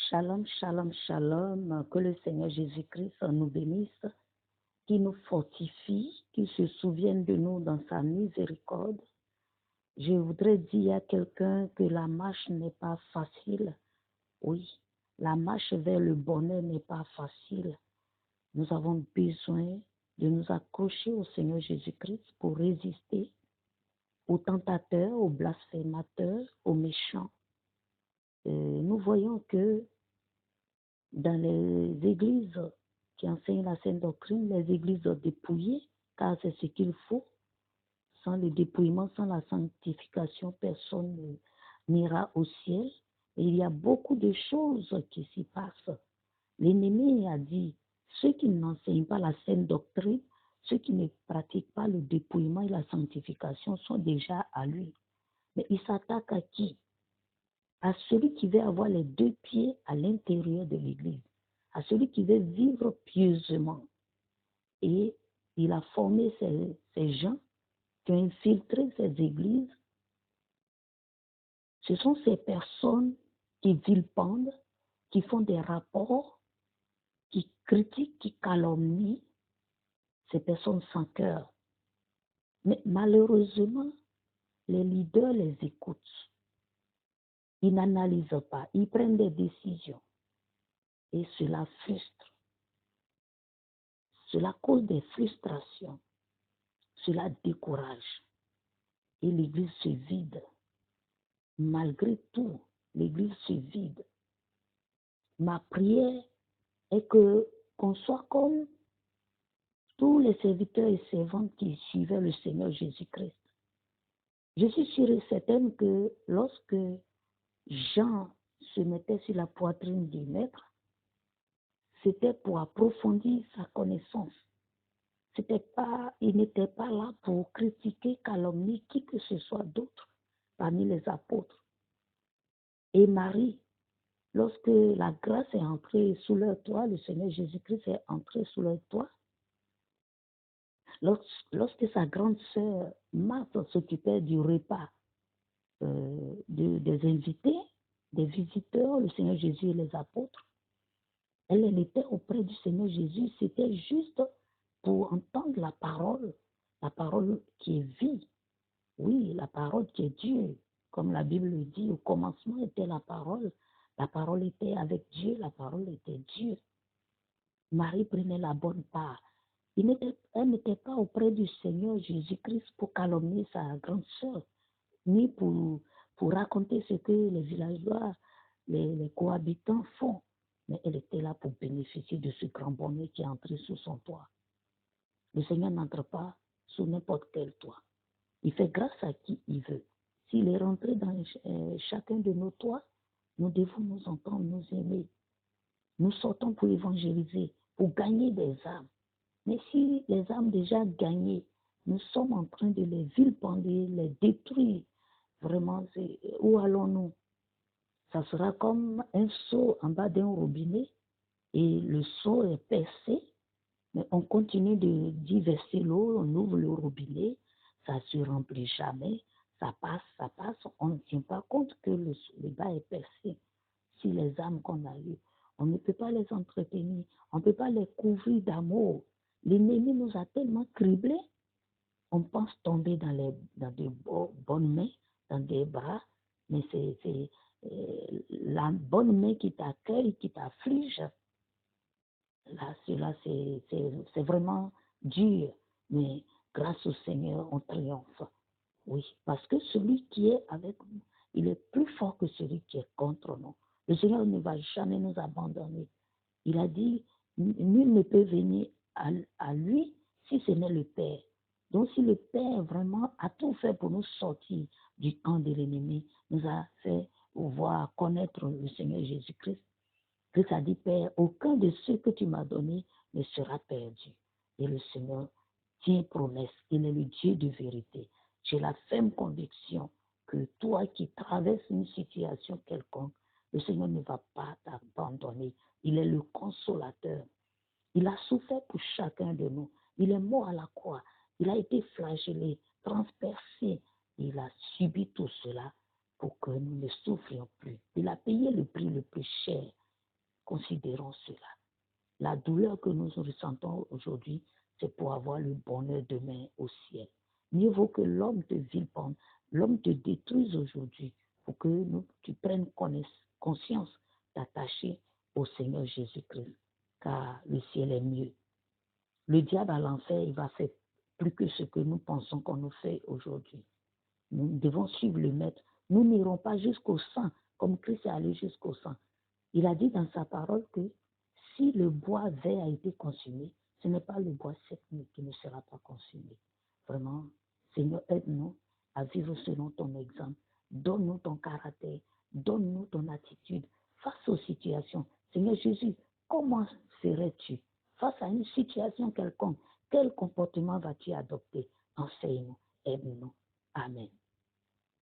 Shalom, shalom, shalom. Que le Seigneur Jésus-Christ nous bénisse, qui nous fortifie, qui se souvienne de nous dans sa miséricorde. Je voudrais dire à quelqu'un que la marche n'est pas facile. Oui, la marche vers le bonheur n'est pas facile. Nous avons besoin de nous accrocher au Seigneur Jésus-Christ pour résister aux tentateurs, aux blasphémateurs, aux méchants. Nous voyons que dans les églises qui enseignent la sainte doctrine, les églises dépouillées, car c'est ce qu'il faut. Sans le dépouillement, sans la sanctification, personne n'ira au ciel. Et il y a beaucoup de choses qui s'y passent. L'ennemi a dit, ceux qui n'enseignent pas la sainte doctrine, ceux qui ne pratiquent pas le dépouillement et la sanctification sont déjà à lui. Mais il s'attaque à qui? À celui qui veut avoir les deux pieds à l'intérieur de l'église, à celui qui veut vivre pieusement. Et il a formé ces gens qui ont infiltré ces églises. Ce sont ces personnes qui vilipendent, qui font des rapports, qui critiquent, qui calomnient, ces personnes sans cœur. Mais malheureusement, les leaders les écoutent. Ils n'analysent pas, ils prennent des décisions. Et cela frustre. Cela cause des frustrations. Cela décourage. Et l'église se vide. Malgré tout, l'église se vide. Ma prière est qu'on soit comme tous les serviteurs et servantes qui suivaient le Seigneur Jésus-Christ. Je suis sûre et certaine que lorsque Jean se mettait sur la poitrine du Maître, c'était pour approfondir sa connaissance. Il n'était pas là pour critiquer, calomnier qui que ce soit d'autre parmi les apôtres. Et Marie, lorsque la grâce est entrée sous leur toit, le Seigneur Jésus-Christ est entré sous leur toit, lorsque sa grande sœur Marthe s'occupait du repas des invités, des visiteurs, le Seigneur Jésus et les apôtres, elle était auprès du Seigneur Jésus, c'était juste pour entendre la parole qui est vie. Oui, la parole qui est Dieu. Comme la Bible le dit, au commencement était la parole était avec Dieu, la parole était Dieu. Marie prenait la bonne part. Elle n'était pas auprès du Seigneur Jésus-Christ pour calomnier sa grande sœur, ni pour raconter ce que les villageois, les cohabitants font. Mais elle était là pour bénéficier de ce grand bonheur qui est entré sous son toit. Le Seigneur n'entre pas sous n'importe quel toit. Il fait grâce à qui il veut. S'il est rentré dans chacun de nos toits, nous devons nous entendre, nous aimer. Nous sortons pour évangéliser, pour gagner des âmes. Mais si les âmes déjà gagnées, nous sommes en train de les vilipender, les détruire, vraiment, où allons-nous? Ça sera comme un seau en bas d'un robinet et le seau est percé, mais on continue d'y verser l'eau, on ouvre le robinet, ça ne se remplit jamais, ça passe, on ne tient pas compte que le bas est percé. Si les âmes qu'on a eues, on ne peut pas les entretenir, on ne peut pas les couvrir d'amour. L'ennemi nous a tellement criblés, on pense tomber dans de bonnes mains, dans des bras, mais c'est la bonne main qui t'accueille, qui t'afflige. Là, c'est vraiment dur, mais grâce au Seigneur, on triomphe. Oui, parce que celui qui est avec nous, il est plus fort que celui qui est contre nous. Le Seigneur ne va jamais nous abandonner. Il a dit, nul ne peut venir à lui si ce n'est le Père. Donc si le Père vraiment a tout fait pour nous sortir du camp de l'ennemi, nous a fait voir, connaître le Seigneur Jésus-Christ, Christ a dit, Père, aucun de ceux que tu m'as donnés ne sera perdu. Et le Seigneur tient promesse. Il est le Dieu de vérité. J'ai la ferme conviction que toi qui traverses une situation quelconque, le Seigneur ne va pas t'abandonner. Il est le consolateur. Il a souffert pour chacun de nous. Il est mort à la croix. Il a été flagellé, transpercé. Il a subi tout cela pour que nous ne souffrions plus. Il a payé le prix le plus cher. considérons cela. La douleur que nous ressentons aujourd'hui, c'est pour avoir le bonheur demain au ciel. Mieux vaut que l'homme te vilipende, l'homme te détruise aujourd'hui pour que tu prennes conscience d'attacher au Seigneur Jésus-Christ, car le ciel est mieux. Le diable à l'enfer, il va faire plus que ce que nous pensons qu'on nous fait aujourd'hui. Nous devons suivre le Maître. Nous n'irons pas jusqu'au sang, comme Christ est allé jusqu'au sang. Il a dit dans sa parole que si le bois vert a été consumé, ce n'est pas le bois sec qui ne sera pas consumé. Vraiment, Seigneur, aide-nous à vivre selon ton exemple. Donne-nous ton caractère, donne-nous ton attitude face aux situations. Seigneur Jésus, comment serais-tu face à une situation quelconque? Quel comportement vas-tu adopter? Enseigne-nous.